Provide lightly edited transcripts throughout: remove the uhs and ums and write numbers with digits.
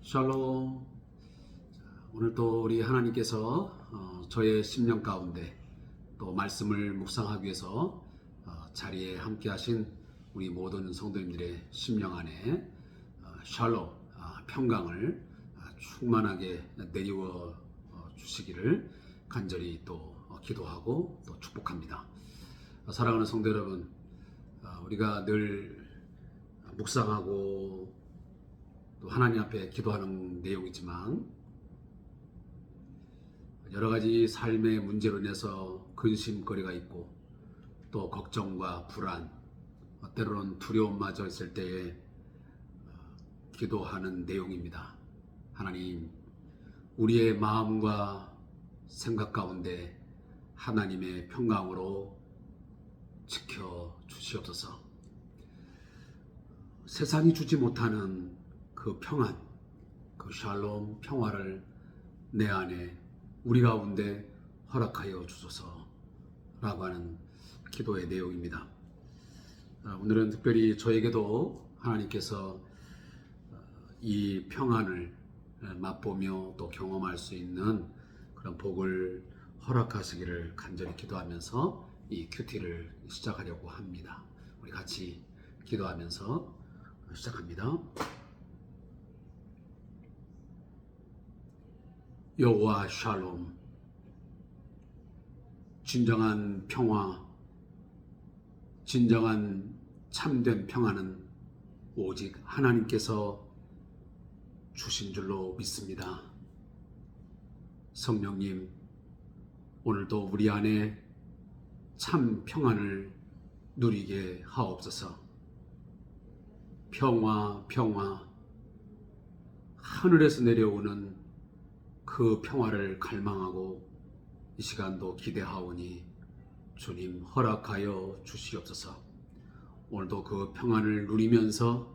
샬롬. 오늘 또 우리 하나님께서 저의 심령 가운데 또 말씀을 묵상하기 위해서 자리에 함께 하신 우리 모든 성도님들의 심령 안에 샬롬, 평강을 충만하게 내리워 주시기를 간절히 또 기도하고 또 축복합니다. 사랑하는 성도 여러분, 우리가 늘 묵상하고 또 하나님 앞에 기도하는 내용이지만 여러 가지 삶의 문제로 인해서 근심거리가 있고 또 걱정과 불안, 때로는 두려움마저 있을 때에 기도하는 내용입니다. 하나님, 우리의 마음과 생각 가운데 하나님의 평강으로 지켜 주시옵소서. 세상이 주지 못하는 그 평안, 그 샬롬 평화를 내 안에 우리 가운데 허락하여 주소서 라고 하는 기도의 내용입니다. 오늘은 특별히 저에게도 하나님께서 이 평안을 맛보며 또 경험할 수 있는 그런 복을 허락하시기를 간절히 기도하면서 이 큐티를 시작하려고 합니다. 우리 같이 기도하면서 시작합니다. 여호와 샬롬, 진정한 평화, 진정한 참된 평화는 오직 하나님께서 주신 줄로 믿습니다. 성령님, 오늘도 우리 안에 참 평안을 누리게 하옵소서. 평화, 평화, 하늘에서 내려오는 그 평화를 갈망하고 이 시간도 기대하오니 주님 허락하여 주시옵소서. 오늘도 그 평안을 누리면서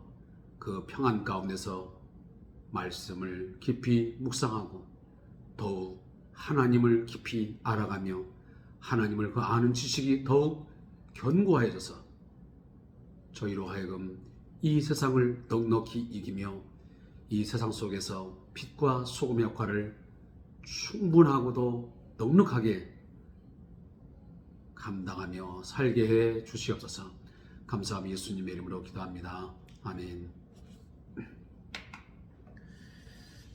그 평안 가운데서 말씀을 깊이 묵상하고 더욱 하나님을 깊이 알아가며 하나님을 그 아는 지식이 더욱 견고해져서 저희로 하여금 이 세상을 넉넉히 이기며 이 세상 속에서 빛과 소금의 역할을 충분하고도 넉넉하게 감당하며 살게 해 주시옵소서. 감사하며 예수님의 이름으로 기도합니다. 아멘.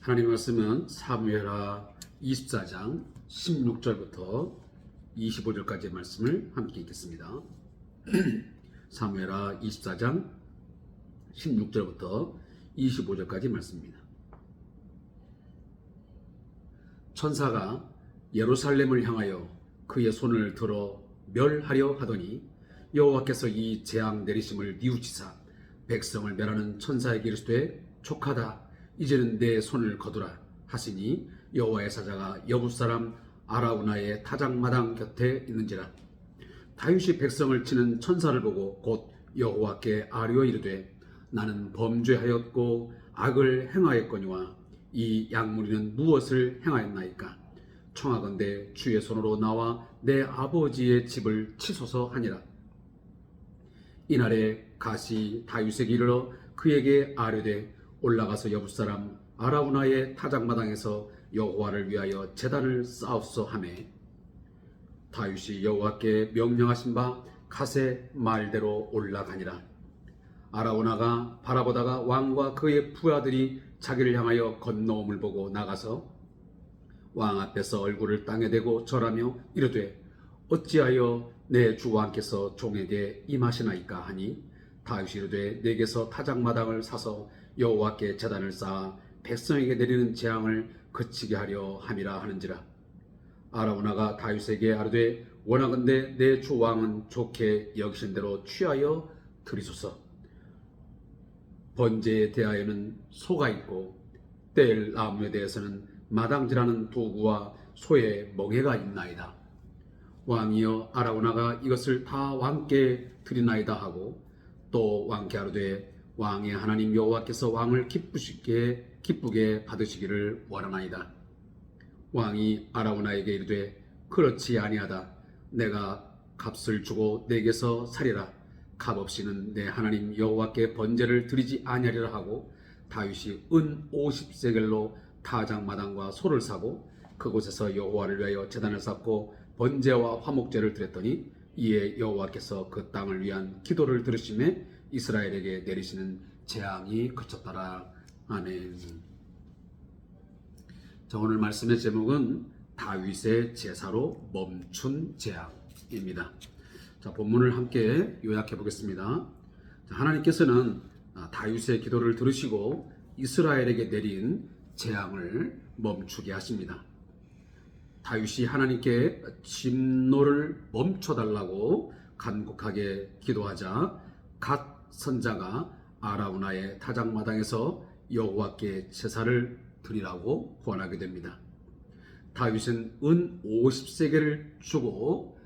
하나님의 말씀은 사무엘하 24장 16절부터 25절까지의 말씀을 함께 읽겠습니다. 사무엘하 24장 16절부터 25절까지 말씀입니다. 천사가 예루살렘을 향하여 그의 손을 들어 멸하려 하더니 여호와께서 이 재앙 내리심을 뉘우치사 백성을 멸하는 천사에게 이르시되 족하다, 이제는 내 손을 거두라 하시니 여호와의 사자가 여부 사람 아라우나의 타작마당 곁에 있는지라. 다윗이 백성을 치는 천사를 보고 곧 여호와께 아뢰어 이르되 나는 범죄하였고 악을 행하였거니와 이 약물이는 무엇을 행하였나이까? 청하건대 주의 손으로 나와 내 아버지의 집을 치소서 하니라. 이날에 갓이 다윗에게 이르러 그에게 아뢰되 올라가서 여부 사람 아라우나의 타작마당에서 여호와를 위하여 제단을 쌓옵소 하매 다윗이 여호와께 명령하신 바 갓의 말대로 올라가니라. 아라우나가 바라보다가 왕과 그의 부하들이 자기를 향하여 건너옴을 보고 나가서 왕 앞에서 얼굴을 땅에 대고 절하며 이르되 어찌하여 내 주 왕께서 종에게 임하시나이까 하니 다윗이 이르되 내게서 타작마당을 사서 여호와께 제단을 쌓아 백성에게 내리는 재앙을 그치게 하려 함이라 하는지라. 아라우나가 다윗에게 아뢰되 원하건대 내 주 왕은 좋게 여기신 대로 취하여 드리소서. 번제에 대하여는 소가 있고 뗄 나무에 대해서는 마당질하는 도구와 소의 멍에가 있나이다. 왕이여 아라우나가 이것을 다 왕께 드리나이다 하고 또 왕께 아뢰되 왕의 하나님 여호와께서 왕을 기쁘게 받으시기를 원하나이다. 왕이 아라우나에게 이르되 그렇지 아니하다. 내가 값을 주고 내게서 사리라. 값없이는 내 하나님 여호와께 번제를 드리지 아니하리라 하고 다윗이 은 50세겔로 타작마당과 소를 사고 그곳에서 여호와를 위하여 제단을 쌓고 번제와 화목제를 드렸더니 이에 여호와께서 그 땅을 위한 기도를 들으시매 이스라엘에게 내리시는 재앙이 그쳤더라. 아멘. 자, 오늘 말씀의 제목은 다윗의 제사로 멈춘 재앙입니다. 자, 본문을 함께 요약해 보겠습니다. 자, 하나님께서는 다윗의 기도를 들으시고 이스라엘에게 내린 재앙을 멈추게 하십니다. 다윗이 하나님께 진노를 멈춰달라고 간곡하게 기도하자 갓 선자가 아라우나의 타작마당에서 여호와께 제사를 드리라고 권하게 됩니다. 다윗은 은 50세겔을 주고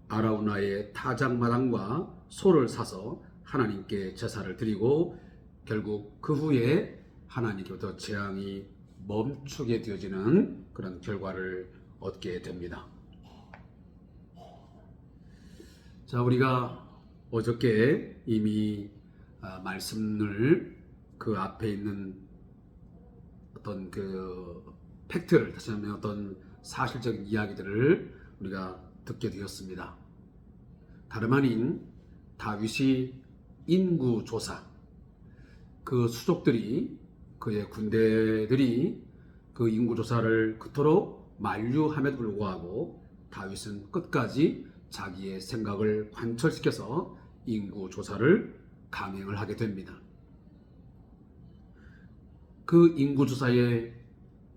아라우나의 타작마당과 소를 사서 하나님께 제사를 드리고 결국 그 후에 하나님께부터 재앙이 멈추게 되어지는 그런 결과를 얻게 됩니다. 자, 우리가 어저께 이미 말씀을 그 앞에 있는 어떤 그 팩트를, 다시 하면 어떤 사실적인 이야기들을 우리가 듣게 되었습니다. 다름 아닌 다윗이 인구조사, 그 수족들이, 그의 군대들이 그 인구조사를 그토록 만류함에도 불구하고 다윗은 끝까지 자기의 생각을 관철시켜서 인구조사를 강행을 하게 됩니다. 그 인구조사의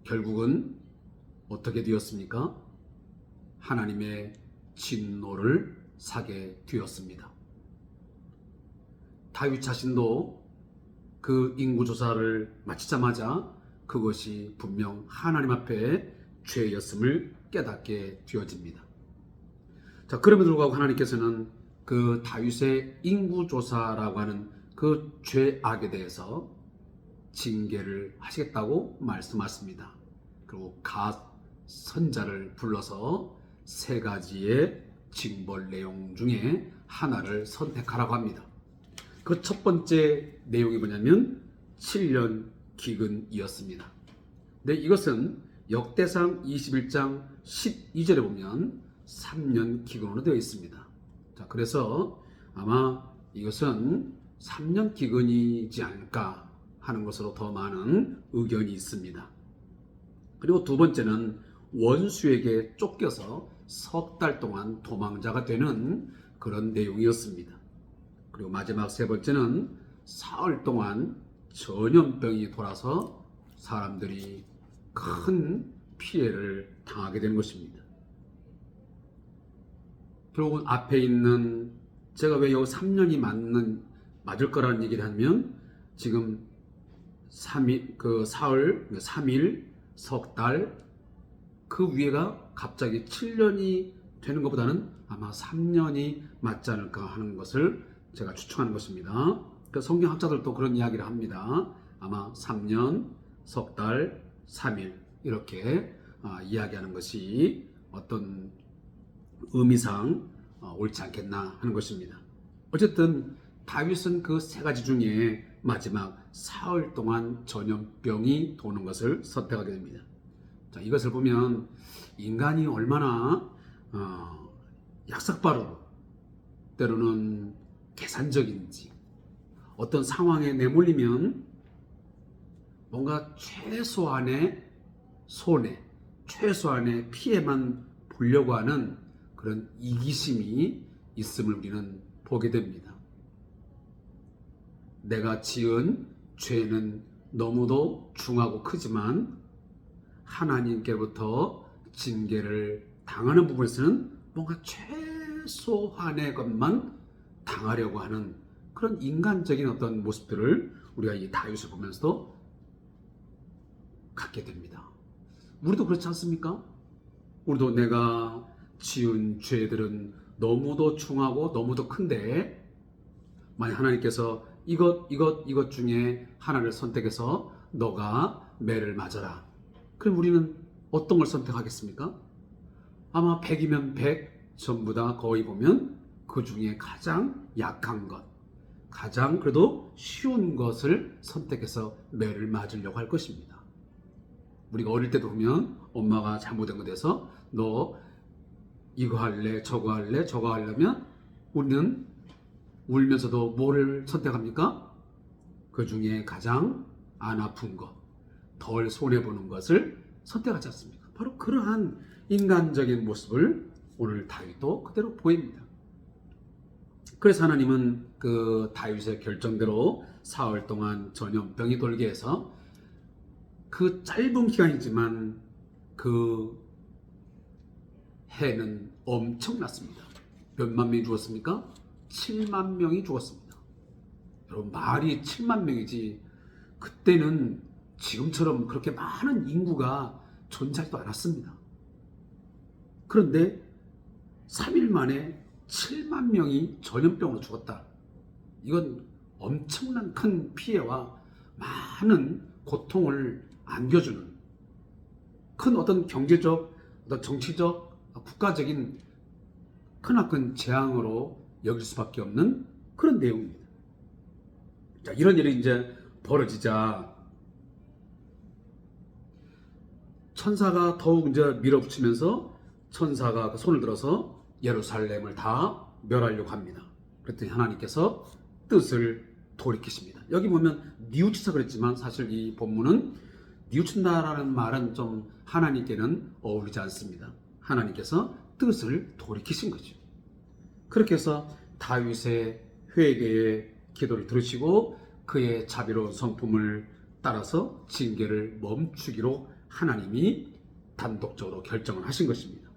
결국은 어떻게 되었습니까? 하나님의 진노를 사게 되었습니다. 다윗 자신도 그 인구조사를 마치자마자 그것이 분명 하나님 앞에 죄였음을 깨닫게 되어집니다. 자, 그럼에도 불구하고 하나님께서는 그 다윗의 인구조사라고 하는 그 죄악에 대해서 징계를 하시겠다고 말씀하십니다. 그리고 갓 선자를 불러서 세 가지의 징벌 내용 중에 하나를 선택하라고 합니다. 그 첫 번째 내용이 뭐냐면 7년 기근이었습니다. 근데 이것은 역대상 21장 12절에 보면 3년 기근으로 되어 있습니다. 자, 그래서 아마 이것은 3년 기근이지 않을까 하는 것으로 더 많은 의견이 있습니다. 그리고 두 번째는 원수에게 쫓겨서 석 달 동안 도망자가 되는 그런 내용이었습니다. 그리고 마지막 세 번째는 사흘 동안 전염병이 돌아서 사람들이 큰 피해를 당하게 되는 것입니다. 결국은 앞에 있는, 제가 왜 여기 3년이 맞을 거라는 얘기를 하면, 지금 3일, 그 사흘, 3일, 석 달, 그 위에가 갑자기 7년이 되는 것보다는 아마 3년이 맞지 않을까 하는 것을 제가 추측하는 것입니다. 그 성경학자들도 그런 이야기를 합니다. 아마 3년, 석 달, 3일 이렇게 이야기하는 것이 어떤 의미상 옳지 않겠나 하는 것입니다. 어쨌든 다윗은 그 세 가지 중에 마지막 사흘 동안 전염병이 도는 것을 선택하게 됩니다. 자, 이것을 보면 인간이 얼마나 약삭빠르고 때로는 계산적인지, 어떤 상황에 내몰리면 뭔가 최소한의 손해, 최소한의 피해만 보려고 하는 그런 이기심이 있음을 우리는 보게 됩니다. 내가 지은 죄는 너무도 중하고 크지만 하나님께로부터 징계를 당하는 부분에서는 뭔가 최소한의 것만 당하려고 하는 그런 인간적인 어떤 모습들을 우리가 이 다윗을 보면서도 갖게 됩니다. 우리도 그렇지 않습니까? 우리도 내가 지은 죄들은 너무도 중하고 너무도 큰데, 만약 하나님께서 이것 중에 하나를 선택해서 너가 매를 맞아라, 그럼 우리는 어떤 걸 선택하겠습니까? 아마 100이면 100, 전부 다 거의 보면 그 중에 가장 약한 것, 가장 그래도 쉬운 것을 선택해서 매를 맞으려고 할 것입니다. 우리가 어릴 때도 보면 엄마가 잘못된 것에 대해서 너 이거 할래 저거 할래 저거 하려면 우리는 울면서도 뭐를 선택합니까? 그 중에 가장 안 아픈 것, 덜 손해보는 것을 선택하지 않습니까? 바로 그러한 인간적인 모습을 오늘 다윗도 그대로 보입니다. 그래서 하나님은 그 다윗의 결정대로 사흘 동안 전염병이 돌게 해서 그 짧은 기간이지만 그 해는 엄청났습니다. 몇만 명이 죽었습니까? 7만 명이 죽었습니다. 여러분, 말이 7만 명이지 그때는 지금처럼 그렇게 많은 인구가 존재하지도 않았습니다. 그런데 3일 만에 7만 명이 전염병으로 죽었다. 이건 엄청난 큰 피해와 많은 고통을 안겨주는 큰 어떤 경제적, 어떤 정치적, 국가적인 크나큰 재앙으로 여길 수밖에 없는 그런 내용입니다. 자, 이런 일이 이제 벌어지자 천사가 더욱 이제 밀어붙이면서 천사가 그 손을 들어서 예루살렘을 다 멸하려고 합니다. 그랬더니 하나님께서 뜻을 돌이키십니다. 여기 보면 뉘우치서 그랬지만 사실 이 본문은 뉘우친다라는 말은 좀 하나님께는 어울리지 않습니다. 하나님께서 뜻을 돌이키신 거죠. 그렇게 해서 다윗의 회개의 기도를 들으시고 그의 자비로운 성품을 따라서 징계를 멈추기로 하나님이 단독적으로 결정을 하신 것입니다.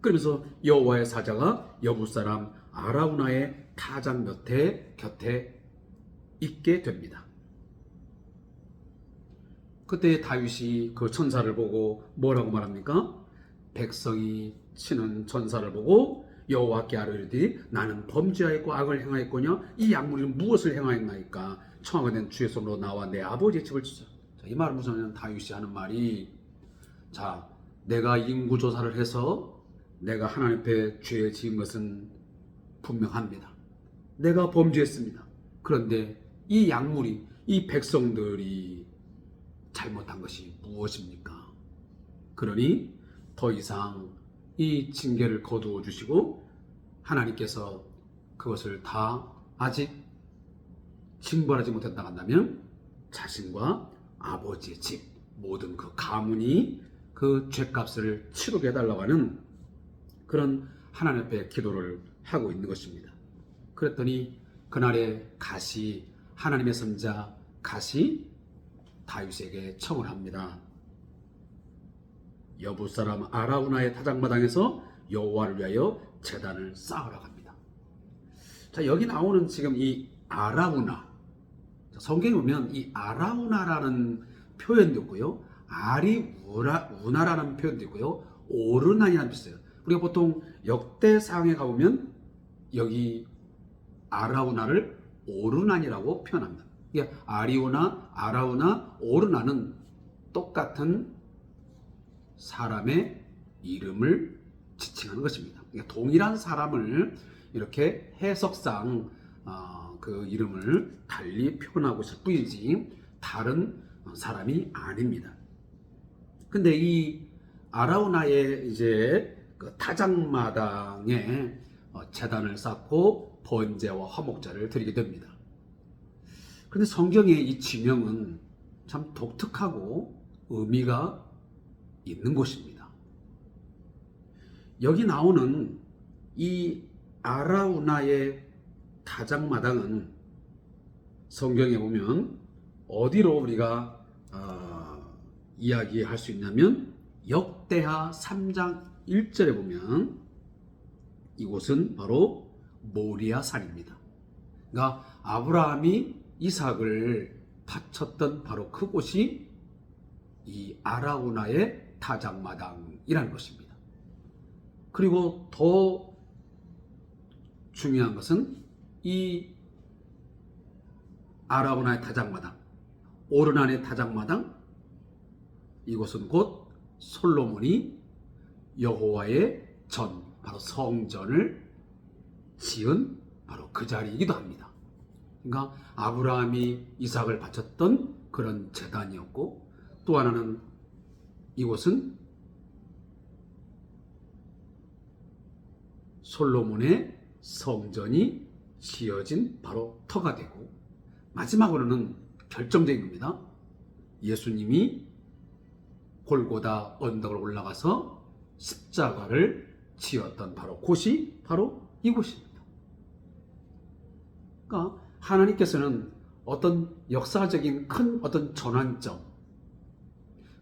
그러면서 여호와의 사자가 여부 사람 아라우나의 타작 곁에 있게 됩니다. 그때 다윗이 그 천사를 보고 뭐라고 말합니까? 백성이 치는 천사를 보고 여호와께 아뢰리되 나는 범죄하였고 악을 행하였거냐 이 약물이 무엇을 행하였나이까 청하게 된 주의 손으로 나와 내 아버지의 집을 치자. 이 말은 무슨 다윗이 하는 말이 자 내가 인구조사를 해서 내가 하나님 앞에 죄 지은 것은 분명합니다. 내가 범죄했습니다. 그런데 이 약물이 이 백성들이 잘못한 것이 무엇입니까? 그러니 더 이상 이 징계를 거두어 주시고 하나님께서 그것을 다 아직 징벌하지 못했다 한다면 자신과 아버지의 집 모든 그 가문이 그 죄값을 치르게 해달라고 하는 그런 하나님 앞에 기도를 하고 있는 것입니다. 그랬더니 그날의 갓이 하나님의 선자 갓이 다윗에게 청을 합니다. 여부 사람 아라우나의 타작마당에서 여호와를 위하여 제단을 쌓으라고 합니다. 자, 여기 나오는 지금 이 아라우나, 성경에 보면 이 아라우나라는 표현도 있고요, 아리우나라는 표현도 있고요, 오르난이라는 표현도 있어요. 우리가 보통 역대상에 가보면 여기 아라우나를 오르난이라고 표현합니다. 이게 아리우나, 아라우나, 오르난은 똑같은 사람의 이름을 지칭하는 것입니다. 그러니까 동일한 사람을 이렇게 해석상 그 이름을 달리 표현하고 있을 뿐이지 다른 사람이 아닙니다. 근데 이 아라우나의 이제 그 타작마당에 제단을 쌓고 번제와 화목제를 드리게 됩니다. 그런데 성경의 이 지명은 참 독특하고 의미가 있는 곳입니다. 여기 나오는 이 아라우나의 타작마당은 성경에 보면 어디로 우리가 이야기할 수 있냐면 역대하 3장 1절에 보면 이곳은 바로 모리아산입니다. 그러니까 아브라함이 이삭을 바쳤던 바로 그곳이 이 아라우나의 타작마당이라는 것입니다. 그리고 더 중요한 것은 이 아라우나의 타작마당, 오르난의 타작마당, 이곳은 곧 솔로몬이 여호와의 전, 바로 성전을 지은 바로 그 자리이기도 합니다. 그러니까 아브라함이 이삭을 바쳤던 그런 제단이었고, 또 하나는 이곳은 솔로몬의 성전이 지어진 바로 터가 되고, 마지막으로는 결정적인 겁니다. 예수님이 골고다 언덕을 올라가서 십자가를 지었던 바로 곳이 바로 이곳입니다. 그러니까 하나님께서는 어떤 역사적인 큰 어떤 전환점,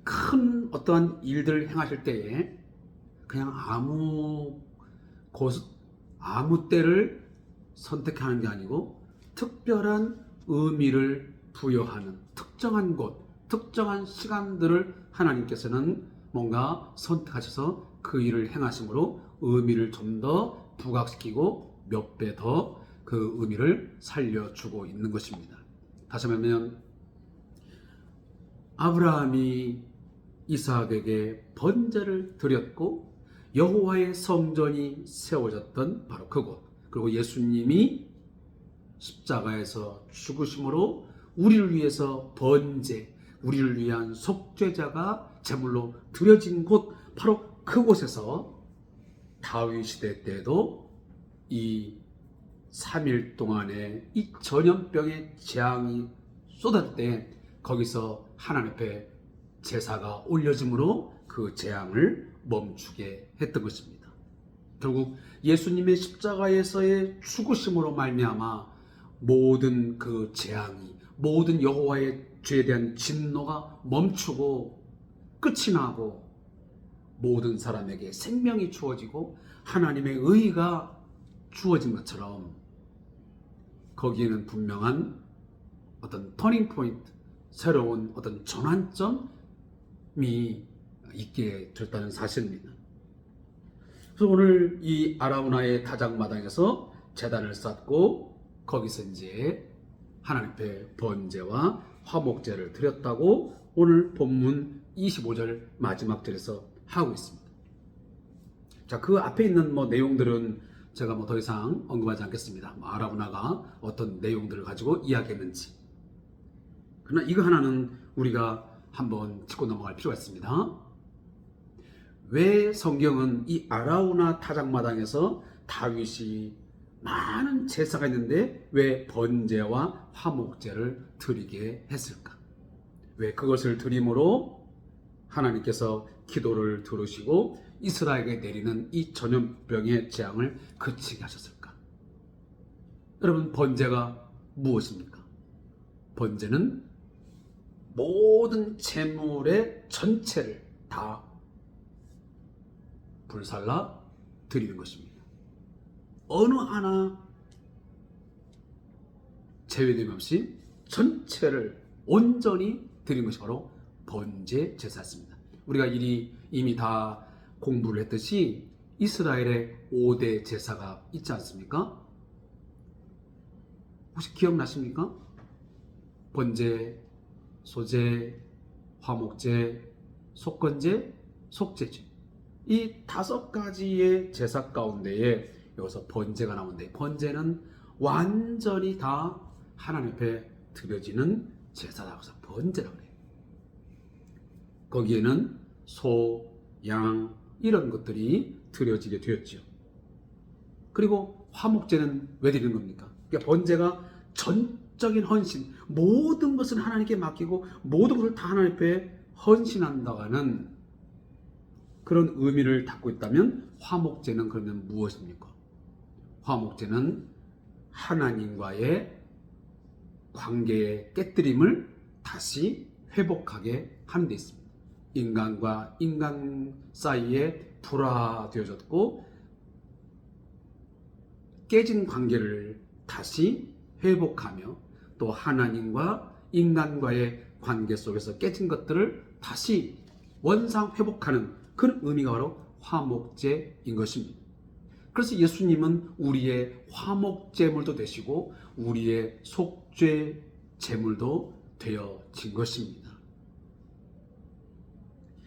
큰 어떠한 일들을 행하실 때에 그냥 아무 때를 선택하는 게 아니고 특별한 의미를 부여하는 특정한 곳, 특정한 시간들을 하나님께서는 뭔가 선택하셔서 그 일을 행하심으로 의미를 좀 더 부각시키고 몇 배 더 그 의미를 살려주고 있는 것입니다. 다시 말하면 아브라함이 이삭에게 번제를 드렸고 여호와의 성전이 세워졌던 바로 그곳, 그리고 예수님이 십자가에서 죽으심으로 우리를 위해서 번제, 우리를 위한 속죄자가 제물로 드려진 곳, 바로 그곳에서 다윗 시대 때도 이 3일 동안의 이 전염병의 재앙이 쏟아질 때 거기서 하나님 앞에 제사가 올려짐으로 그 재앙을 멈추게 했던 것입니다. 결국 예수님의 십자가에서의 죽으심으로 말미암아 모든 그 재앙이, 모든 여호와의 죄에 대한 진노가 멈추고 끝이 나고 모든 사람에게 생명이 주어지고 하나님의 의가 주어진 것처럼 거기에는 분명한 어떤 터닝 포인트, 새로운 어떤 전환점이 있게 됐다는 사실입니다. 그래서 오늘 이 아라우나의 타작마당에서 제단을 쌓고 거기서 이제 하나님 앞에 번제와 화목제를 드렸다고 오늘 본문 25절 마지막 절에서 하고 있습니다. 자, 그 앞에 있는 내용들은 제가 더 이상 언급하지 않겠습니다. 아라우나가 어떤 내용들을 가지고 이야기했는지. 그러나 이거 하나는 우리가 한번 짚고 넘어갈 필요가 있습니다. 왜 성경은 이 아라우나 타작마당에서 다윗이 많은 제사가 있는데 왜 번제와 화목제를 드리게 했을까? 왜 그것을 드림으로 하나님께서 기도를 들으시고 이스라엘에게 내리는 이 전염병의 재앙을 그치게 하셨을까? 여러분, 번제가 무엇입니까? 번제는 모든 재물의 전체를 다 불살라 드리는 것입니다. 어느 하나 제외됨 없이 전체를 온전히 드리는 것이 바로 번제 제사였습니다. 우리가 이미 다 공부를 했듯이 이스라엘의 5대 제사가 있지 않습니까? 혹시 기억나십니까? 번제, 소제, 화목제, 속건제, 속제제. 이 5가지의 제사 가운데에 여기서 번제가 나오는데, 번제는 완전히 다 하나님 앞에 드려지는 제사라고 해서 번제라고 해요. 거기에는 소, 양 이런 것들이 드려지게 되었죠. 그리고 화목제는 왜 드리는 겁니까? 그러니까 번제가 전적인 헌신, 모든 것을 하나님께 맡기고 모든 것을 다 하나님 앞에 헌신한다는 그런 의미를 담고 있다면, 화목제는 그러면 무엇입니까? 화목제는 하나님과의 관계의 깨뜨림을 다시 회복하게 하는 데 있습니다. 인간과 인간 사이에 불화되어졌고 깨진 관계를 다시 회복하며, 또 하나님과 인간과의 관계 속에서 깨진 것들을 다시 원상 회복하는 그런 의미가 바로 화목제인 것입니다. 그래서 예수님은 우리의 화목제물도 되시고 우리의 속죄 제물도 되어진 것입니다.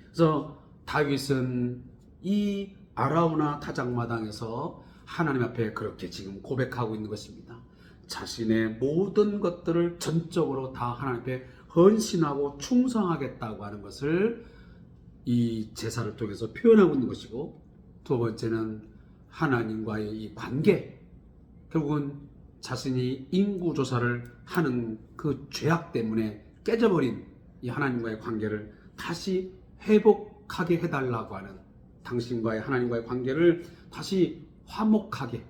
그래서 다윗은 이 아라우나 타작마당에서 하나님 앞에 그렇게 지금 고백하고 있는 것입니다. 자신의 모든 것들을 전적으로 다 하나님 앞에 헌신하고 충성하겠다고 하는 것을 이 제사를 통해서 표현하고 있는 것이고, 두 번째는 하나님과의 이 관계, 결국은 자신이 인구조사를 하는 그 죄악 때문에 깨져버린 이 하나님과의 관계를 다시 회복하게 해달라고 하는, 당신과의 하나님과의 관계를 다시 화목하게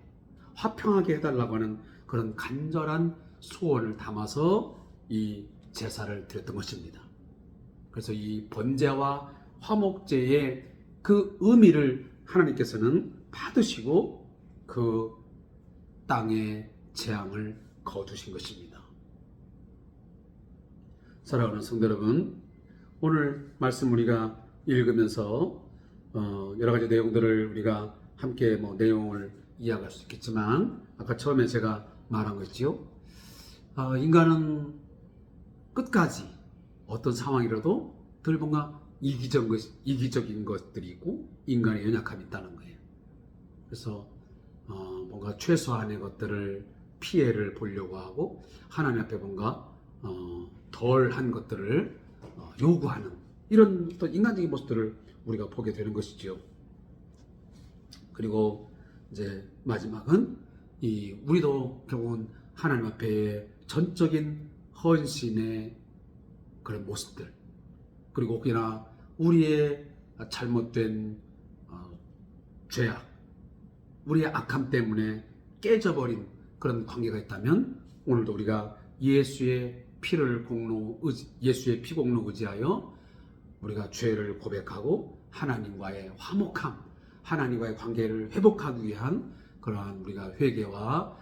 화평하게 해달라고 하는 그런 간절한 소원을 담아서 이 제사를 드렸던 것입니다. 그래서 이 번제와 화목제의 그 의미를 하나님께서는 받으시고 그 땅의 재앙을 거두신 것입니다. 사랑하는 성도 여러분, 오늘 말씀 우리가 읽으면서 여러 가지 내용들을 우리가 함께 내용을 이해할 수 있겠지만, 아까 처음에 제가 말한 것이요, 인간은 끝까지 어떤 상황이라도 늘 뭔가 이기적인 것들이 있고 인간의 연약함이 있다는 거예요. 그래서 뭔가 최소한의 것들을 피해를 보려고 하고 하나님 앞에 뭔가 덜한 것들을 요구하는 이런 또 인간적인 모습들을 우리가 보게 되는 것이지요. 그리고 이제 마지막은 우리도 결국은 하나님 앞에 전적인 헌신의 그런 모습들, 그리고 혹여나 우리의 잘못된 죄악, 우리의 악함 때문에 깨져버린 그런 관계가 있다면, 오늘도 우리가 예수의 피 공로 의지하여 우리가 죄를 고백하고 하나님과의 화목함, 하나님과의 관계를 회복하기 위한 그러한 우리가 회개와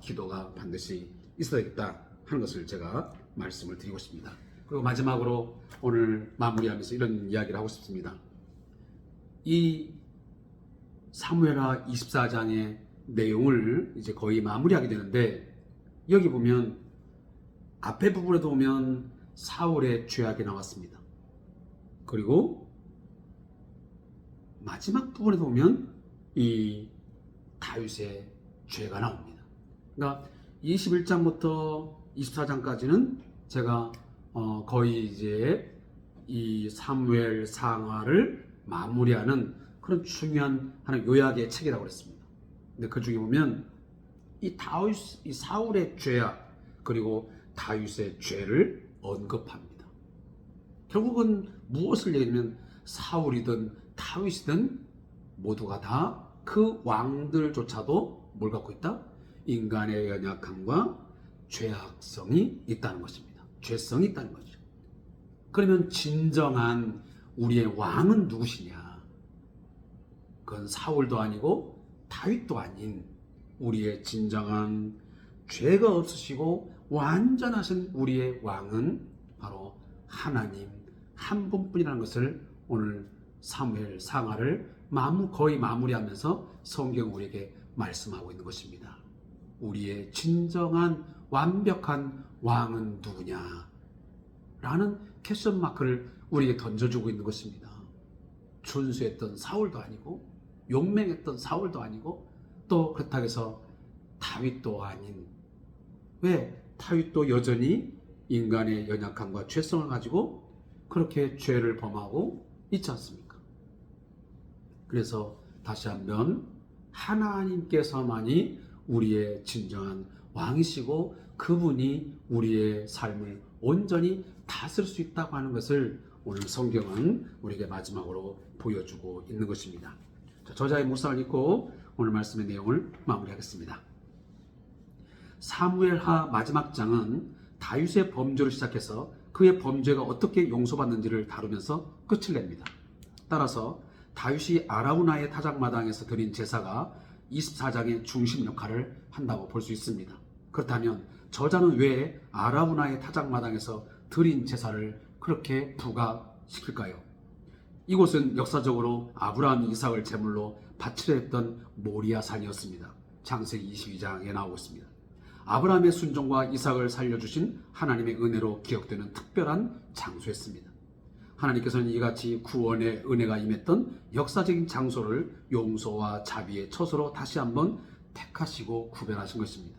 기도가 반드시 있어야겠다 하는 것을 제가 말씀을 드리고 싶습니다. 그리고 마지막으로 오늘 마무리하면서 이런 이야기를 하고 싶습니다. 이 사무엘하 24장의 내용을 이제 거의 마무리하게 되는데, 여기 보면 앞에 부분에도 보면 사울의 죄악이 나왔습니다. 그리고 마지막 부분에도 보면 이 다윗의 죄가 나옵니다. 그러니까 21장부터 24장까지는 제가 거의 이제 이 사무엘 상하를 마무리하는 그런 중요한 하나의 요약의 책이라고 그랬습니다. 근데 그 중에 보면 이 사울의 죄악, 그리고 다윗의 죄를 언급합니다. 결국은 무엇을 얘기하면 사울이든 다윗이든 모두가 다 그 왕들조차도 뭘 갖고 있다? 인간의 연약함과 죄악성이 있다는 것입니다. 죄성이 있다는 거죠. 그러면 진정한 우리의 왕은 누구시냐? 그건 사울도 아니고 다윗도 아닌 우리의 진정한 죄가 없으시고 완전하신 우리의 왕은 바로 하나님 한 분뿐이라는 것을 오늘 사무엘 상하를 거의 마무리하면서 성경 우리에게 말씀하고 있는 것입니다. 우리의 진정한 완벽한 왕은 누구냐? 라는 퀘스천 마크를 우리에게 던져주고 있는 것입니다. 준수했던 사울도 아니고 용맹했던 사울도 아니고 또 그렇다고 해서 다윗도 아닌, 왜 다윗도 여전히 인간의 연약함과 죄성을 가지고 그렇게 죄를 범하고 있지 않습니까? 그래서 다시 한번 하나님께서만이 우리의 진정한 왕이시고 그분이 우리의 삶을 온전히 다스릴 수 있다고 하는 것을 오늘 성경은 우리에게 마지막으로 보여주고 있는 것입니다. 저자의 묵상을 읽고 오늘 말씀의 내용을 마무리하겠습니다. 사무엘하 마지막 장은 다윗의 범죄로 시작해서 그의 범죄가 어떻게 용서받는지를 다루면서 끝을 냅니다. 따라서 다윗이 아라우나의 타작마당에서 드린 제사가 24장의 중심 역할을 한다고 볼 수 있습니다. 그렇다면 저자는 왜 아라우나의 타작마당에서 드린 제사를 그렇게 부각시킬까요? 이곳은 역사적으로 아브라함이 이삭을 제물로 바치려 했던 모리아 산이었습니다. 창세기 22장에 나오고 있습니다. 아브라함의 순종과 이삭을 살려주신 하나님의 은혜로 기억되는 특별한 장소였습니다. 하나님께서는 이같이 구원의 은혜가 임했던 역사적인 장소를 용서와 자비의 처소로 다시 한번 택하시고 구별하신 것입니다.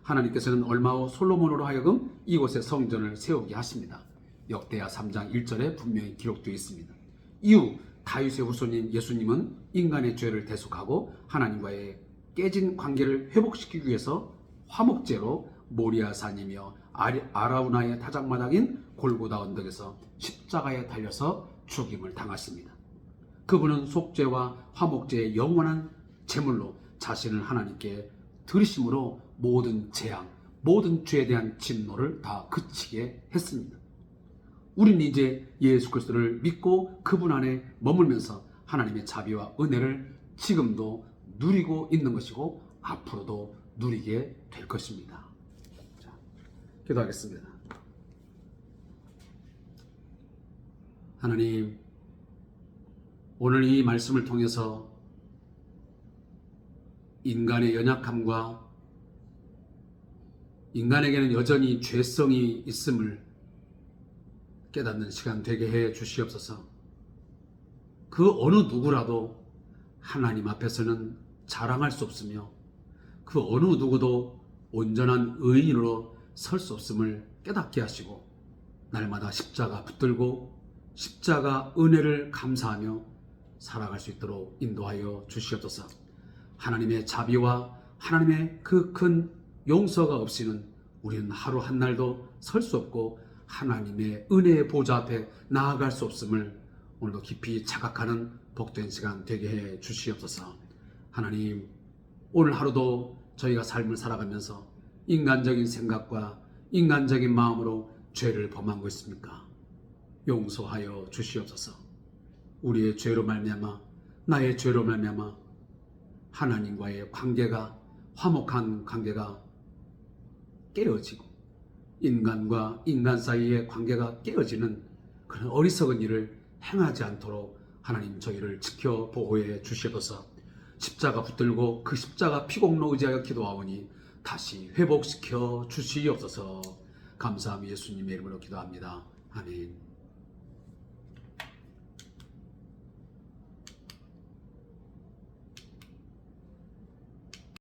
하나님께서는 얼마 후 솔로몬으로 하여금 이곳에 성전을 세우게 하십니다. 역대하 3장 1절에 분명히 기록되어 있습니다. 이후 다윗의 후손인 예수님은 인간의 죄를 대속하고 하나님과의 깨진 관계를 회복시키기 위해서 화목제로 모리아산이며 아라우나의 타작마당인 골고다 언덕에서 십자가에 달려서 죽임을 당하십니다. 그분은 속죄와 화목제의 영원한 제물로 자신을 하나님께 드리심으로 모든 재앙, 모든 죄에 대한 진노를 다 그치게 했습니다. 우리는 이제 예수 그리스도를 믿고 그분 안에 머물면서 하나님의 자비와 은혜를 지금도 누리고 있는 것이고 앞으로도 누리게 될 것입니다. 자, 기도하겠습니다. 하나님, 오늘 이 말씀을 통해서 인간의 연약함과 인간에게는 여전히 죄성이 있음을 깨닫는 시간 되게 해 주시옵소서. 그 어느 누구라도 하나님 앞에서는 자랑할 수 없으며 그 어느 누구도 온전한 의인으로 설 수 없음을 깨닫게 하시고 날마다 십자가 붙들고 십자가 은혜를 감사하며 살아갈 수 있도록 인도하여 주시옵소서. 하나님의 자비와 하나님의 그 큰 용서가 없이는 우리는 하루 한 날도 설 수 없고 하나님의 은혜의 보좌 앞에 나아갈 수 없음을 오늘도 깊이 자각하는 복된 시간 되게 해 주시옵소서. 하나님, 오늘 하루도 저희가 삶을 살아가면서 인간적인 생각과 인간적인 마음으로 죄를 범한 거 있습니까? 용서하여 주시옵소서. 우리의 죄로 말미암아, 나의 죄로 말미암아 하나님과의 관계가, 화목한 관계가 깨어지고 인간과 인간 사이의 관계가 깨어지는 그런 어리석은 일을 행하지 않도록 하나님 저희를 지켜 보호해 주시옵소서. 십자가 붙들고 그 십자가 피공로 의지하여 기도하오니 다시 회복시켜 주시옵소서. 감사하며 예수님의 이름으로 기도합니다. 아멘.